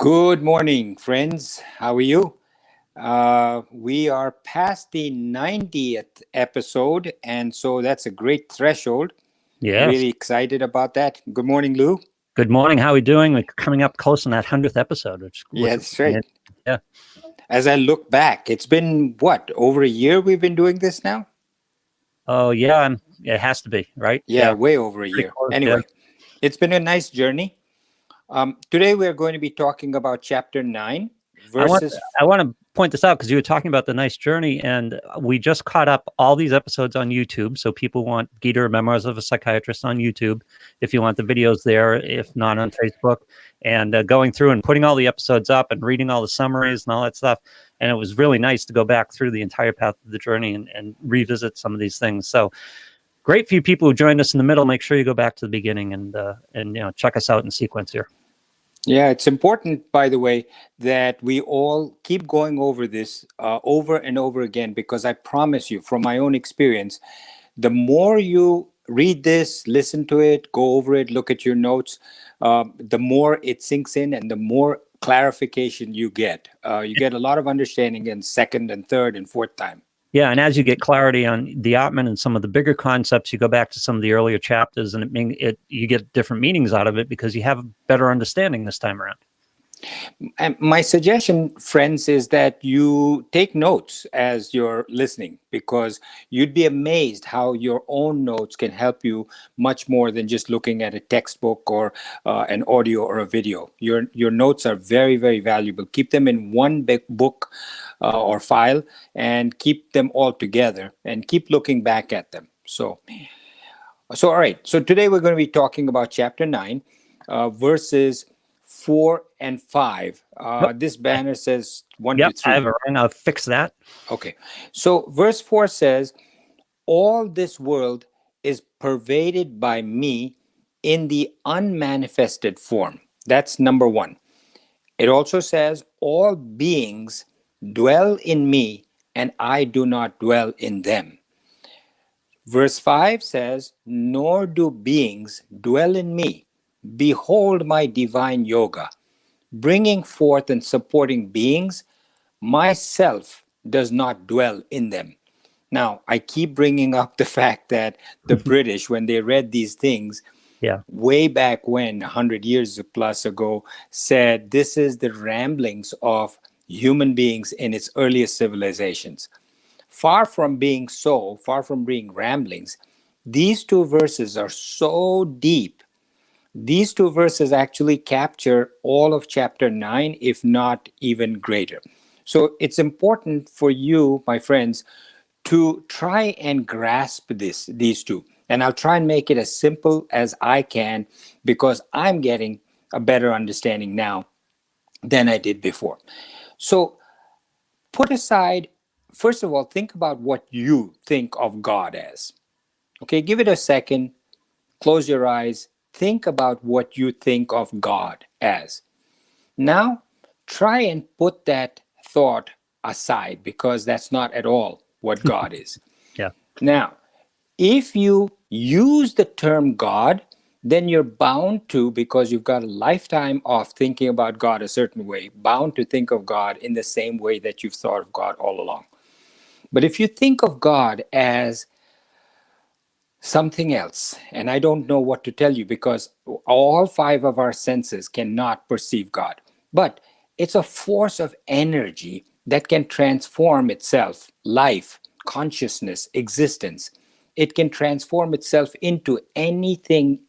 Good morning, friends. How are you? We are past the 90th episode, and so that's a great threshold. Yes. Really excited about that. Good morning, Lou. Good morning. How are we doing? We're coming up close on that 100th episode, Yeah, that's right. yeah. As I look back, it's been what, over a year we've been doing this now? Oh, yeah. It has to be, right? Yeah, Yeah. way over a Pretty year. close, yeah. Anyway, it's been a nice journey. Today we're going to be talking about chapter 9, I want verses. I want to point this out because you were talking about the nice journey, and we just caught up all these episodes on YouTube. So people want Gita or Memoirs of a Psychiatrist on YouTube. If you want the videos there, if not on Facebook, and going through and putting all the episodes up and reading all the summaries and all that stuff. And it was really nice to go back through the entire path of the journey and revisit some of these things. So great few people who joined us in the middle. Make sure you go back to the beginning and check us out in sequence here. Yeah, it's important, by the way, that we all keep going over this over and over again, because I promise you, from my own experience, the more you read this, listen to it, go over it, look at your notes, the more it sinks in and the more clarification you get. You get a lot of understanding in second and third and fourth time. Yeah, and as you get clarity on the Atman and some of the bigger concepts, you go back to some of the earlier chapters, and you get different meanings out of it because you have a better understanding this time around. And my suggestion, friends, is that you take notes as you're listening, because you'd be amazed how your own notes can help you much more than just looking at a textbook or an audio or a video. Your notes are very, very valuable. Keep them in one big book or file, and keep them all together and keep looking back at them. So all right. So today we're going to be talking about chapter 9, verses 4 and 5. This banner says 1 to 3. I have it right. I'll fix that. Okay. So verse 4 says, all this world is pervaded by me in the unmanifested form. That's number 1. It also says, all beings dwell in me, and I do not dwell in them. Verse 5 says, nor do beings dwell in me. Behold my divine yoga, bringing forth and supporting beings. Myself does not dwell in them. Now, I keep bringing up the fact that the British, when they read these things, way back when, 100 years plus ago, said this is the ramblings of human beings in its earliest civilizations. Far from being so, far from being ramblings, these two verses are so deep. These two verses actually capture all of chapter 9, if not even greater. So it's important for you, my friends, to try and grasp these two. And I'll try and make it as simple as I can, because I'm getting a better understanding now than I did before. So put aside, first of all, think about what you think of God as. Okay, give it a second, close your eyes, think about what you think of God as. Now, try and put that thought aside, because that's not at all what God is. Yeah. Now, if you use the term God, then you're bound to, because you've got a lifetime of thinking about God a certain way, bound to think of God in the same way that you've thought of God all along. But if you think of God as something else, and I don't know what to tell you, because all 5 of our senses cannot perceive God, but it's a force of energy that can transform itself, life, consciousness, existence. It can transform itself into anything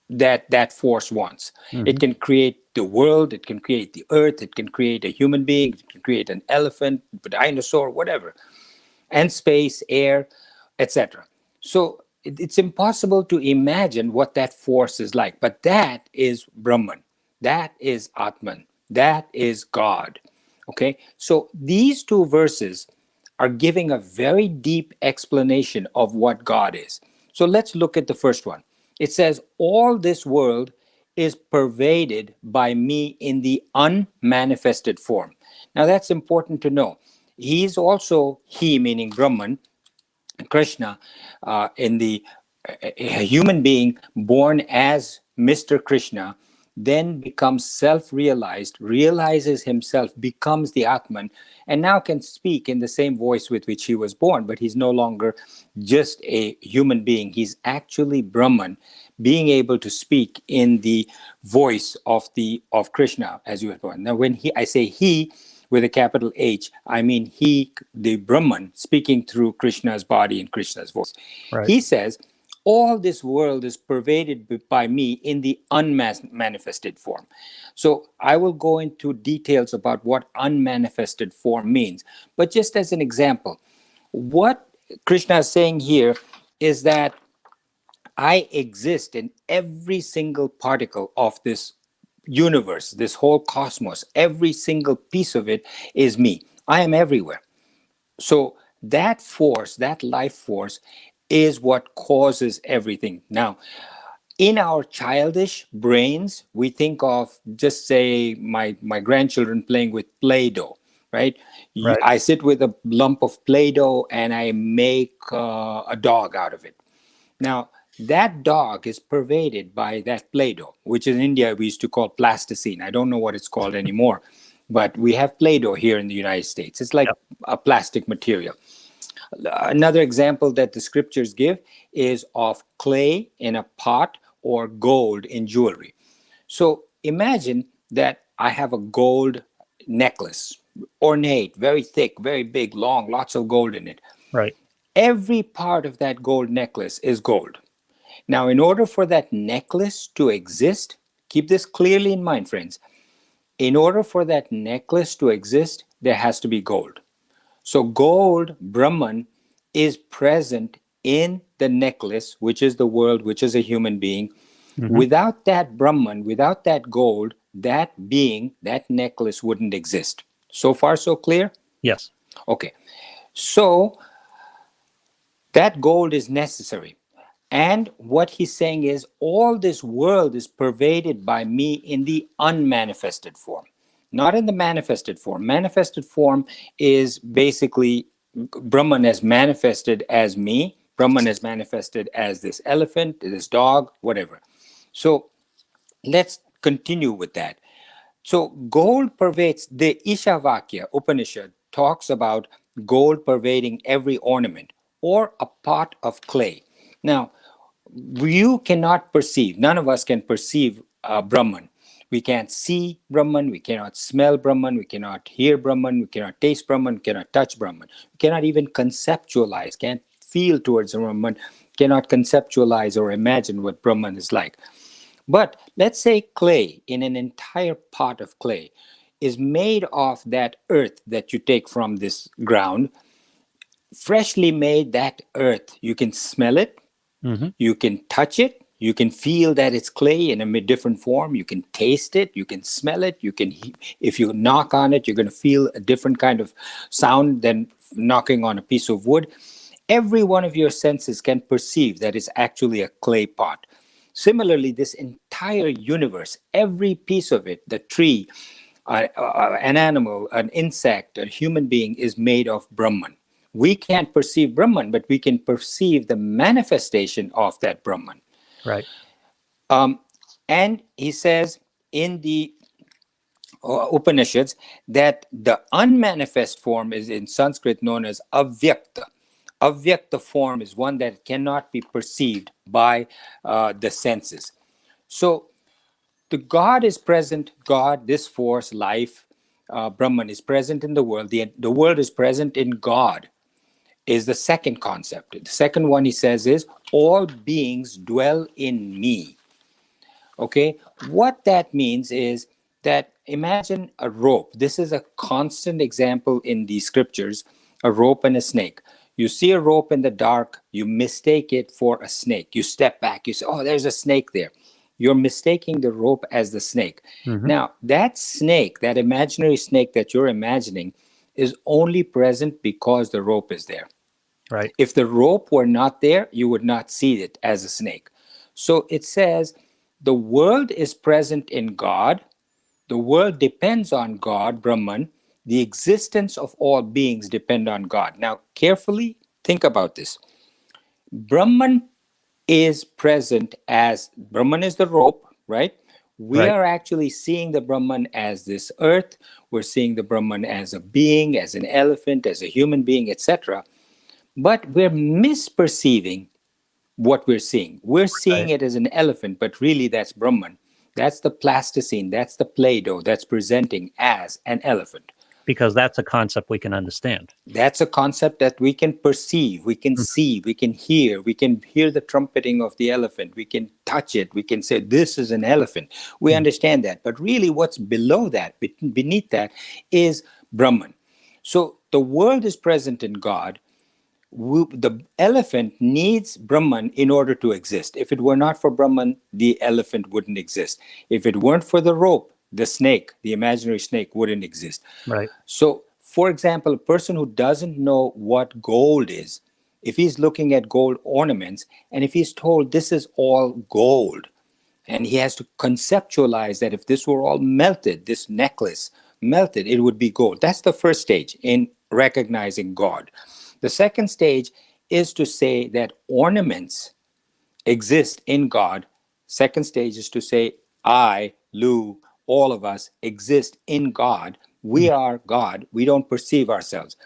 that force wants. It can create the world, it can create the earth, it can create a human being, it can create an elephant, a dinosaur, whatever, and space, air, etc. So it's impossible to imagine what that force is like, but that is Brahman, that is Atman, that is God. Okay, so these two verses are giving a very deep explanation of what God is. So let's look at the first one. It says, all this world is pervaded by me in the unmanifested form. Now that's important to know. He's also, he meaning Brahman, Krishna, in the a human being born as Mr. Krishna, then becomes self-realized, realizes himself, becomes the Atman, and now can speak in the same voice with which he was born, but he's no longer just a human being. He's actually Brahman, being able to speak in the voice of Krishna as you were born. Now, when I say he with a capital H, I mean he, the Brahman, speaking through Krishna's body and Krishna's voice. Right. He says, all this world is pervaded by me in the unmanifested form. So I will go into details about what unmanifested form means. But just as an example, what Krishna is saying here is that I exist in every single particle of this universe, this whole cosmos. Every single piece of it is me. I am everywhere. So that force, that life force, is what causes everything. Now, in our childish brains, we think of, just say, my grandchildren playing with Play-Doh, right? Right. I sit with a lump of Play-Doh and I make a dog out of it. Now, that dog is pervaded by that Play-Doh, which in India we used to call plasticine. I don't know what it's called anymore, but we have Play-Doh here in the United States. It's like Yep. a plastic material. Another example that the scriptures give is of clay in a pot or gold in jewelry. So imagine that I have a gold necklace, ornate, very thick, very big, long, lots of gold in it. Right. Every part of that gold necklace is gold. Now, in order for that necklace to exist, keep this clearly in mind, friends. In order for that necklace to exist, there has to be gold. So gold, Brahman, is present in the necklace, which is the world, which is a human being. Mhm. Without that Brahman, without that gold, that being, that necklace wouldn't exist. So far, so clear? Yes. Okay. So that gold is necessary. And what he's saying is, all this world is pervaded by me in the unmanifested form, not in the manifested form. Manifested form is basically Brahman as manifested as me, Brahman as manifested as this elephant, this dog, whatever. So let's continue with that. So gold pervades, the Ishavakya Upanishad talks about gold pervading every ornament or a pot of clay. Now, you cannot perceive, none of us can perceive Brahman. We can't see Brahman, we cannot smell Brahman, we cannot hear Brahman, we cannot taste Brahman, we cannot touch Brahman. We cannot even conceptualize, can't feel towards Brahman, cannot conceptualize or imagine what Brahman is like. But let's say clay, in an entire pot of clay, is made of that earth that you take from this ground. Freshly made, that earth, you can smell it, Mhm. you can touch it, you can feel that it's clay in a different form, you can taste it, you can smell it, you can, if you knock on it, you're going to feel a different kind of sound than knocking on a piece of wood. Every one of your senses can perceive that it's actually a clay pot. Similarly, this entire universe, every piece of it, the tree, an animal, an insect, a human being, is made of Brahman. We can't perceive Brahman, but we can perceive the manifestation of that Brahman. Right. And he says in the Upanishads that the unmanifest form is in Sanskrit known as avyakta. Avyakta form is one that cannot be perceived by the senses. So the God is present, God, this force, life, Brahman is present in the world. The world is present in God, is the second concept. The second one he says is, all beings dwell in me. Okay, what that means is that imagine a rope. This is a constant example in the scriptures, a rope and a snake. You see a rope in the dark, you mistake it for a snake. You step back, you say, oh, there's a snake there. You're mistaking the rope as the snake. Mhm. Now, that snake, that imaginary snake that you're imagining, is only present because the rope is there. Right. If the rope were not there, you would not see it as a snake. So it says the world is present in God. The world depends on God, Brahman. The existence of all beings depend on God. Now, carefully think about this. Brahman is present as Brahman is the rope, right? We Right. are actually seeing the Brahman as this earth. We're seeing the Brahman as a being, as an elephant, as a human being, etc. But we're misperceiving what we're seeing. We're seeing Right. it as an elephant, but really that's Brahman. That's the plasticine, that's the Play Doh that's presenting as an elephant. Because that's a concept we can understand. That's a concept that we can perceive, we can Mhm. see, we can hear the trumpeting of the elephant, we can touch it, we can say, this is an elephant. We Mhm. understand that. But really, what's below that, beneath that, is Brahman. So the world is present in God. The elephant needs Brahman in order to exist. If it were not for Brahman, the elephant wouldn't exist. If it weren't for the rope, the snake, the imaginary snake, wouldn't exist. Right. So, for example, a person who doesn't know what gold is, if he's looking at gold ornaments and if he's told this is all gold, and he has to conceptualize that if this were all melted, this necklace melted, it would be gold. That's the first stage in recognizing God. The second stage is to say that ornaments exist in God. Second stage is to say, I, Lou, all of us exist in God. We Mhm. are God. We don't perceive ourselves.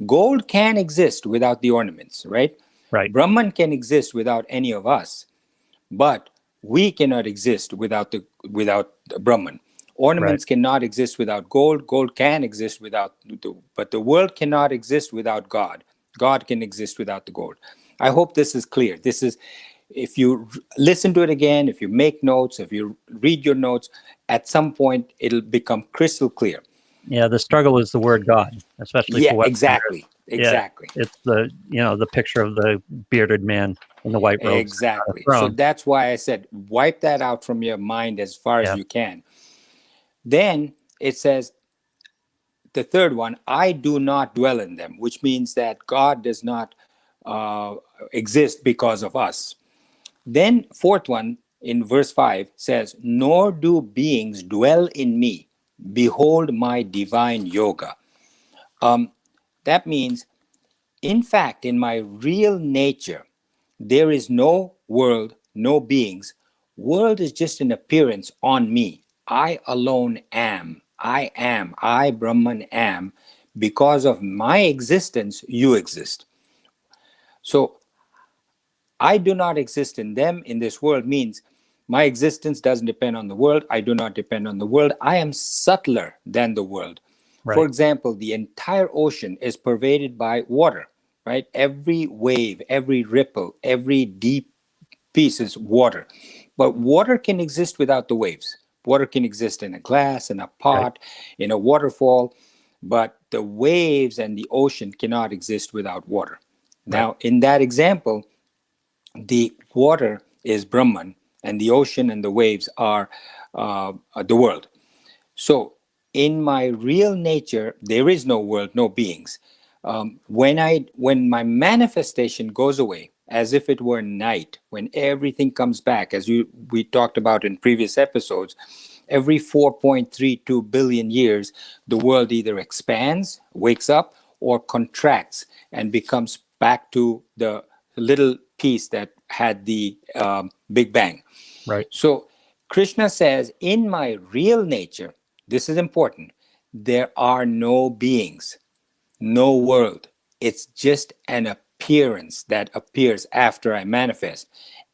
Gold can exist without the ornaments, right? Right. Brahman can exist without any of us, but we cannot exist without the Brahman. Right. Ornaments cannot exist without gold. Gold can exist without but the world cannot exist without God. God can exist without the gold. I hope this is clear. This is, if you listen to it again, if you make notes, if you read your notes, at some point it'll become crystal clear. Yeah, the struggle is the word God, especially Yeah, for Westerners. exactly. Yeah, Exactly. it's the the picture of the bearded man in the white robes sitting on a Exactly. So throne. that's why I said wipe that out from your mind as far as Yeah. you can. Then it says, the third one, I do not dwell in them, which means that God does not uh, exist because of us. Then, fourth one in verse 5 says, nor do beings dwell in me. Behold my divine yoga. That means, in fact, in my real nature, there is no world, no beings. World is just an appearance on me. I alone am. I am. I, Brahman, am. Because of my existence, you exist. So I do not exist in them in this world means my existence doesn't depend on the world. I do not depend on the world. I am subtler than the world. For Right. example, the entire ocean is pervaded by water, right? Every wave, every ripple, every deep piece is water. But water can exist without the waves. Water can exist in a glass, in a Right. pot, in a waterfall, but the waves and the ocean cannot exist without water. Right. Now, in that example, the water is Brahman, and the ocean and the waves are the world. So, in my real nature, there is no world, no beings. When my manifestation goes away, as if it were night, when everything comes back, as we talked about in previous episodes, every 4.32 billion years, the world either expands, wakes up, or contracts and becomes back to the little piece that had the Big Bang. Right. So Krishna says, in my real nature, this is important, there are no beings, no world. It's just an appearance that appears after I manifest.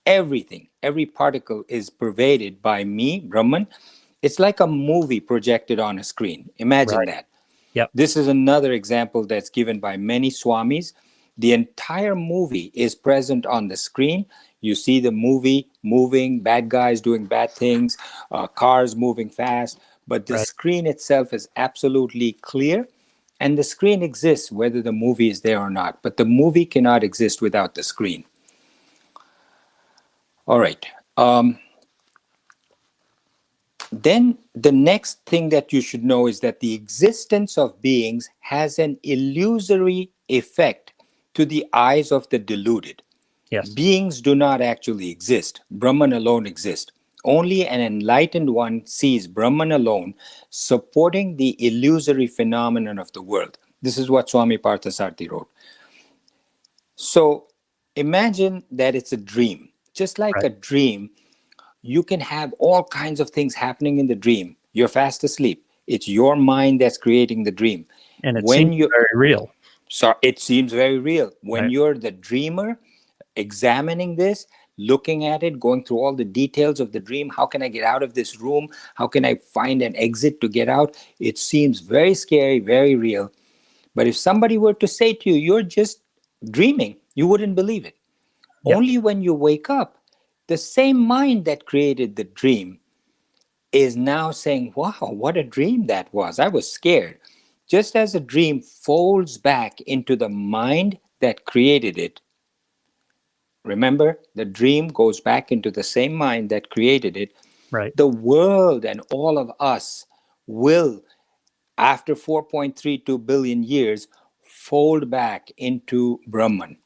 Everything, every particle is pervaded by me, Brahman. It's like a movie projected on a screen. Imagine Right. that. Yep. This is another example that's given by many swamis. The entire movie is present on the screen. You see the movie moving, bad guys doing bad things, cars moving fast, but the Right. screen itself is absolutely clear. And the screen exists whether the movie is there or not, but the movie cannot exist without the screen. All right. Then the next thing that you should know is that the existence of beings has an illusory effect to the eyes of the deluded. Yes. Beings do not actually exist. Brahman alone exists. Only an enlightened one sees Brahman alone supporting the illusory phenomenon of the world. This is what Swami Parthasarthi wrote. So imagine that it's a dream. Just like Right. a dream, You can have all kinds of things happening in the dream. You're fast asleep. It's your mind that's creating the dream. And it seems When you very real. So it seems very real. When Right. you're the dreamer, examining this, looking at it, going through all the details of the dream, how can I get out of this room? How can I find an exit to get out? It seems very scary, very real. But if somebody were to say to you, you're just dreaming, you wouldn't believe it. Yeah. Only when you wake up, the same mind that created the dream is now saying, wow, what a dream that was. I was scared. Just as a dream folds back into the mind that created it, remember, the dream goes back into the same mind that created it. Right. The world and all of us will, after 4.32 billion years, fold back into Brahman.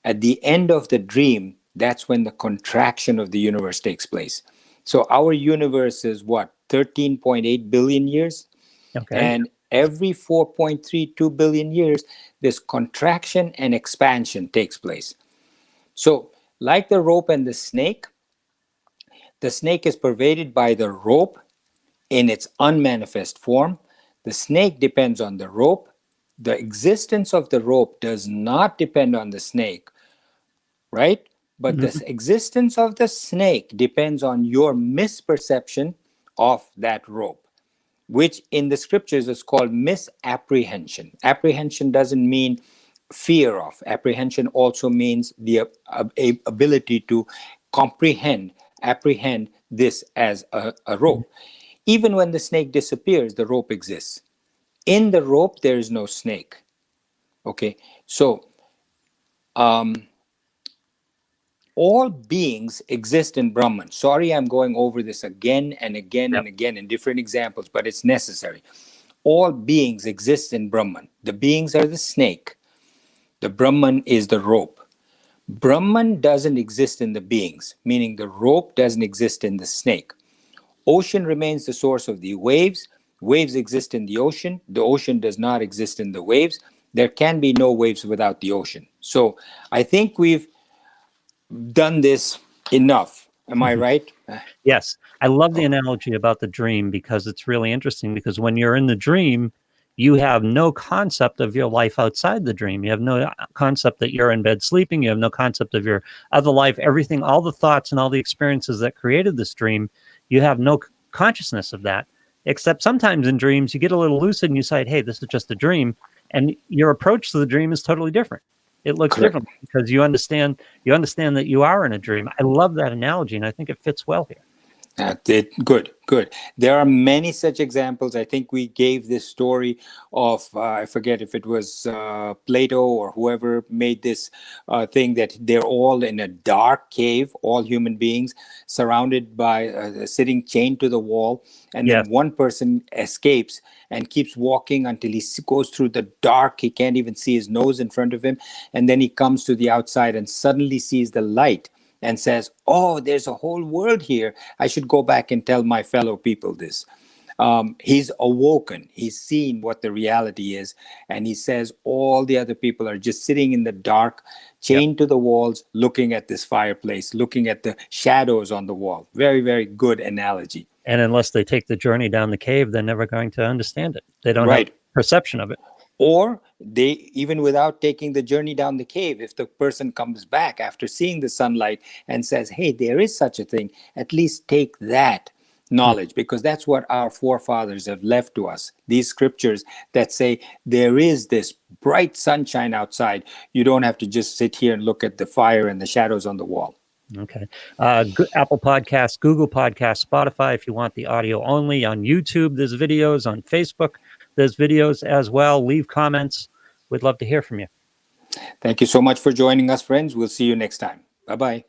At the end of the dream, that's when the contraction of the universe takes place. So our universe is what, 13.8 billion years? Okay. And every 4.32 billion years, this contraction and expansion takes place. So, like the rope and the snake is pervaded by the rope in its unmanifest form. The snake depends on the rope. The existence of the rope does not depend on the snake, right? But the Mhm. existence of the snake depends on your misperception of that rope, which in the scriptures is called misapprehension. Apprehension doesn't mean fear of. Apprehension also means the ability to comprehend, apprehend this as a rope. Even when the snake disappears, the rope exists. In the rope, there is no snake. Okay, so all beings exist in Brahman. Sorry, I'm going over this again and again Yep. and again in different examples, but it's necessary. All beings exist in Brahman. The beings are the snake. The Brahman is the rope. Brahman doesn't exist in the beings, meaning the rope doesn't exist in the snake. Ocean remains the source of the waves. Waves exist in the ocean. The ocean does not exist in the waves. There can be no waves without the ocean. So I think we've done this enough. Am I right? Yes. I love the analogy about the dream because it's really interesting because when you're in the dream, you have no concept of your life outside the dream. You have no concept that you're in bed sleeping. You have no concept of your other life, everything, all the thoughts and all the experiences that created this dream. You have no consciousness of that, except sometimes in dreams, you get a little lucid and you say, hey, this is just a dream. And your approach to the dream is totally different. It looks Correct. different because you understand that you are in a dream. I love that analogy, and I think it fits well here. Good, good. There are many such examples. I think we gave this story of, I forget if it was Plato or whoever made this thing that they're all in a dark cave, all human beings, surrounded by, sitting chained to the wall. And Yes. then one person escapes and keeps walking until he goes through the dark. He can't even see his nose in front of him. And then he comes to the outside and suddenly sees the light and says, oh, there's a whole world here. I should go back and tell my fellow people this. He's awoken. He's seen what the reality is. And he says all the other people are just sitting in the dark, Yep. chained to the walls, looking at this fireplace, looking at the shadows on the wall. Very, very good analogy. And unless they take the journey down the cave, they're never going to understand it. They don't have Right. perception of it. Or they, even without taking the journey down the cave, if the person comes back after seeing the sunlight and says, hey, there is such a thing, at least take that Hmm. knowledge, because that's what our forefathers have left to us. These scriptures that say there is this bright sunshine outside. You don't have to just sit here and look at the fire and the shadows on the wall. Okay. Apple Podcasts, Google Podcasts, Spotify, if you want the audio only. On YouTube, there's videos. On Facebook, there's videos as well. Leave comments. We'd love to hear from you. Thank you so much for joining us, friends. We'll see you next time. Bye-bye.